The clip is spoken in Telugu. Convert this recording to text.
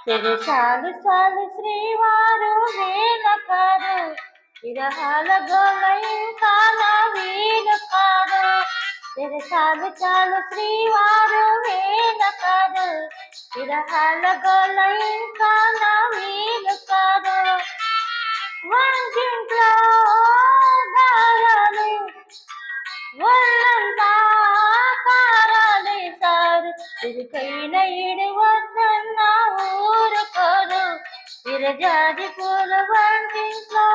చెరసాలు చాలు శ్రీవారు వేలకారు విరహాల గోలై కాల వీలు కాదు. చెరసాలు చాలు శ్రీవారు వేలకారు విరహాల గోలై కాల వీలు కాదు. వంటింట్లో గాయాలు ఒళ్ళంతా కారాలే సారు ఇరుకైన ఇడి వద్దన్న ఊరుకోరు విరజాజి పూల వంటింట్లో